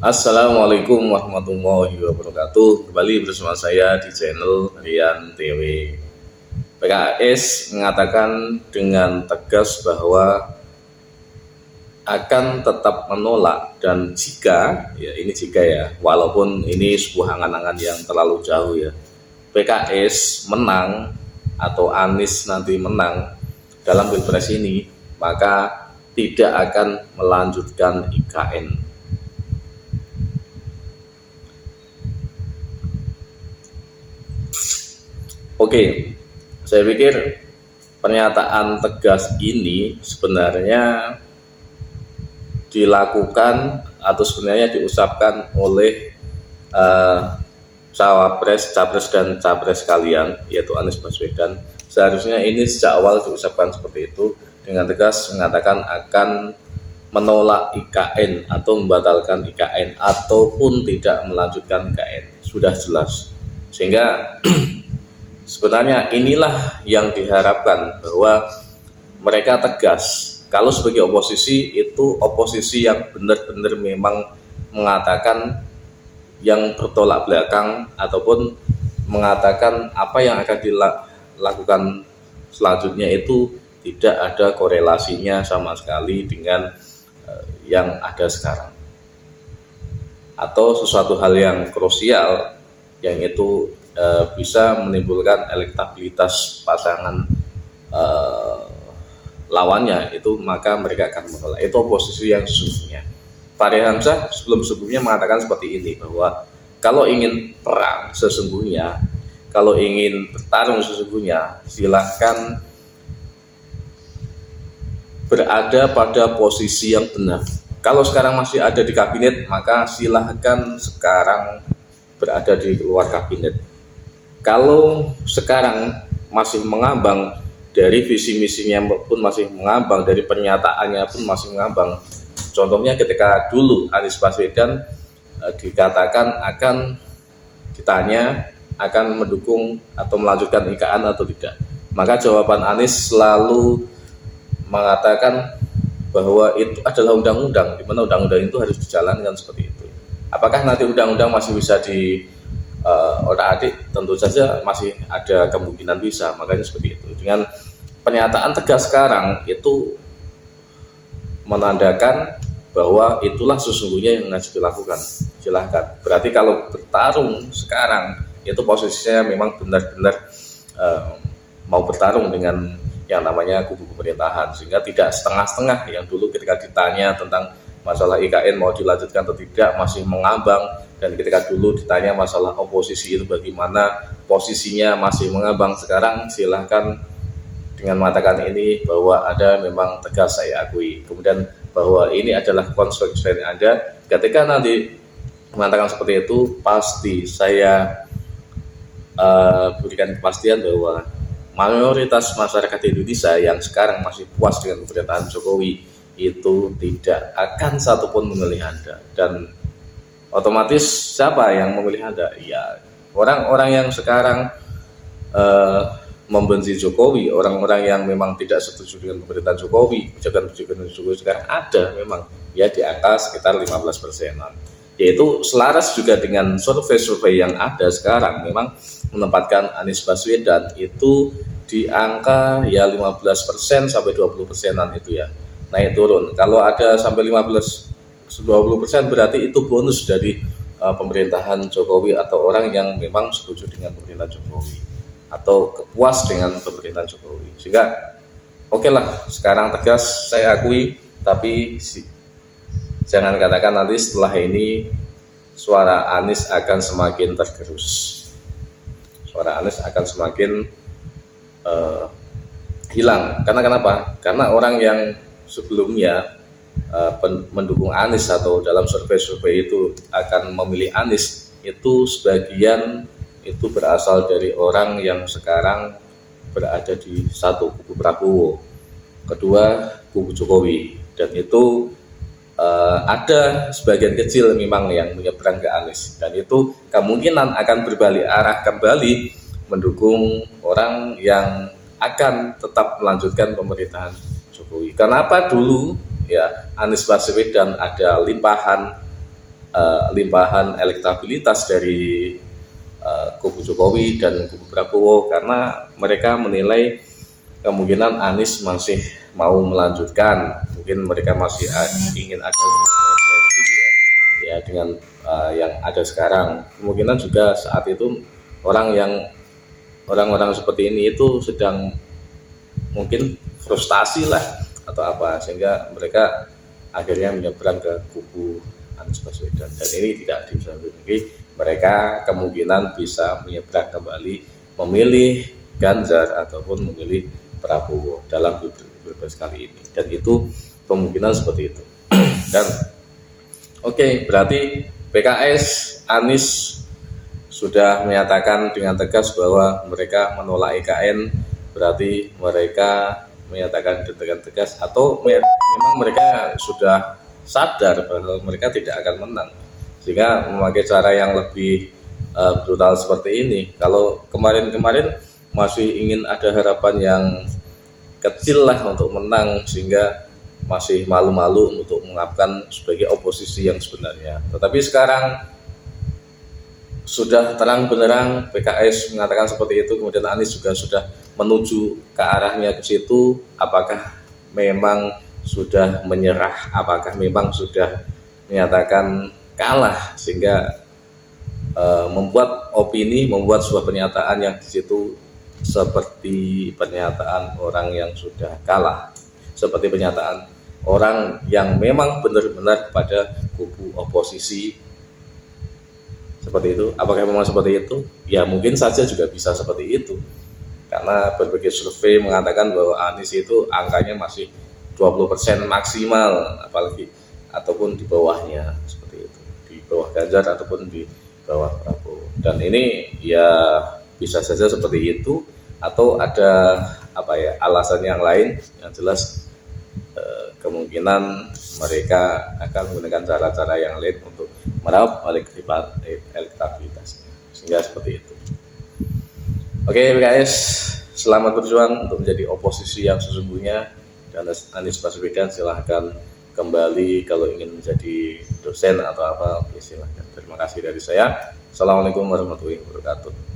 Assalamualaikum warahmatullahi wabarakatuh. Kembali bersama saya di channel Rian TV. PKS mengatakan dengan tegas bahwa akan tetap menolak, dan jika walaupun ini sebuah angan-angan yang terlalu jauh ya, PKS menang atau Anies nanti menang dalam pilpres ini, maka tidak akan melanjutkan IKN. Oke, saya pikir pernyataan tegas ini sebenarnya dilakukan atau sebenarnya diucapkan oleh capres dan capres kalian, yaitu Anies Baswedan. Seharusnya ini sejak awal diucapkan seperti itu, dengan tegas mengatakan akan menolak IKN atau membatalkan IKN ataupun tidak melanjutkan IKN. Sudah jelas, sehingga sebenarnya inilah yang diharapkan, bahwa mereka tegas. Kalau sebagai oposisi, itu oposisi yang benar-benar memang mengatakan yang bertolak belakang ataupun mengatakan apa yang akan dilakukan selanjutnya itu tidak ada korelasinya sama sekali dengan yang ada sekarang, atau sesuatu hal yang krusial yang itu bisa menimbulkan elektabilitas pasangan lawannya itu, maka mereka akan menolak. Itu oposisi yang sesungguhnya. Fahri Hamzah sebelumnya mengatakan seperti ini, bahwa kalau ingin perang sesungguhnya, kalau ingin bertarung sesungguhnya, silahkan berada pada posisi yang benar. Kalau sekarang masih ada di kabinet, maka silahkan sekarang berada di luar kabinet. Kalau sekarang masih mengambang, dari visi misinya pun masih mengambang, dari pernyataannya pun masih mengambang. Contohnya ketika dulu Anies Baswedan dikatakan akan ditanya akan mendukung atau melanjutkan IKN atau tidak, maka jawaban Anies selalu mengatakan bahwa itu adalah undang-undang, di mana undang-undang itu harus dijalankan seperti itu. Apakah nanti undang-undang masih bisa otak-atik? Tentu saja masih ada kemungkinan bisa. Makanya seperti itu. Dengan pernyataan tegas sekarang itu menandakan bahwa itulah sesungguhnya yang harus dilakukan. Silahkan. Berarti kalau bertarung sekarang itu posisinya memang benar-benar mau bertarung dengan yang namanya kubu pemerintahan, sehingga tidak setengah-setengah yang dulu ketika ditanya tentang masalah IKN mau dilanjutkan atau tidak masih mengambang, dan ketika dulu ditanya masalah oposisi itu bagaimana posisinya masih mengambang. Sekarang silahkan dengan mengatakan ini bahwa ada memang tegas, saya akui, kemudian bahwa ini adalah konsekuensi yang ada. Ketika nanti mengatakan seperti itu, pasti saya berikan kepastian bahwa mayoritas masyarakat Indonesia yang sekarang masih puas dengan pemerintahan Jokowi itu tidak akan satupun memilih Anda. Dan otomatis siapa yang memilih Anda? Ya orang-orang yang sekarang membenci Jokowi, orang-orang yang memang tidak setuju dengan pemerintahan Jokowi, kebijakan Jokowi sekarang ada memang ya di angka sekitar 15%-an. Yaitu selaras juga dengan survei-survei yang ada sekarang, memang menempatkan Anies Baswedan itu di angka ya 15% sampai 20%-an itu ya, naik turun. Kalau ada sampai 15-20% berarti itu bonus dari pemerintahan Jokowi, atau orang yang memang setuju dengan pemerintahan Jokowi atau puas dengan pemerintahan Jokowi. Sehingga oke lah, sekarang tegas, saya akui, tapi jangan katakan nanti setelah ini suara Anies akan semakin tergerus. Suara Anies akan semakin hilang. Karena kenapa? Karena orang yang sebelumnya mendukung Anies atau dalam survei-survei itu akan memilih Anies, itu sebagian itu berasal dari orang yang sekarang berada di satu kubu Prabowo, kedua kubu Jokowi, dan itu ada sebagian kecil memang yang menyeberang ke Anies, dan itu kemungkinan akan berbalik arah kembali mendukung orang yang akan tetap melanjutkan pemerintahan Jokowi. Kenapa dulu ya Anies Baswedan ada limpahan limpahan elektabilitas dari kubu Jokowi dan kubu Prabowo, karena mereka menilai kemungkinan Anies masih mau melanjutkan, mungkin mereka masih ingin ada ya dengan yang ada sekarang. Kemungkinan juga saat itu orang-orang seperti ini itu sedang mungkin frustasi lah atau apa, sehingga mereka akhirnya menyeberang ke kubu Anies Baswedan, dan ini tidak bisa dipungkiri mereka kemungkinan bisa menyeberang kembali memilih Ganjar ataupun memilih Prabowo dalam pilpres kali ini, dan itu kemungkinan seperti itu. Dan oke, berarti PKS Anies sudah menyatakan dengan tegas bahwa mereka menolak IKN, berarti mereka menyatakan dengan tegas atau memang mereka sudah sadar bahwa mereka tidak akan menang, sehingga memakai cara yang lebih brutal seperti ini. Kalau kemarin-kemarin masih ingin ada harapan yang kecil lah untuk menang, sehingga masih malu-malu untuk mengungkapkan sebagai oposisi yang sebenarnya. Tetapi sekarang sudah terang benderang PKS mengatakan seperti itu, kemudian Anies juga sudah menuju ke arahnya ke situ. Apakah memang sudah menyerah, apakah memang sudah menyatakan kalah, sehingga membuat opini, membuat sebuah pernyataan yang di situ seperti pernyataan orang yang sudah kalah, seperti pernyataan orang yang memang benar-benar pada kubu oposisi. Seperti itu. Apakah memang seperti itu? Ya mungkin saja juga bisa seperti itu, karena berbagai survei mengatakan bahwa Anies itu angkanya masih 20% maksimal, apalagi ataupun di bawahnya, seperti itu, di bawah Ganjar ataupun di bawah Prabowo. Dan ini ya bisa saja seperti itu, atau ada alasan yang lain. Yang jelas kemungkinan mereka akan menggunakan cara-cara yang lain untuk meraup elektabilitas, sehingga seperti itu. Oke PKS, selamat berjuang untuk menjadi oposisi yang sesungguhnya, dan Anies Baswedan silahkan kembali kalau ingin menjadi dosen atau apa, oke silahkan. Terima kasih dari saya. Assalamualaikum warahmatullahi wabarakatuh.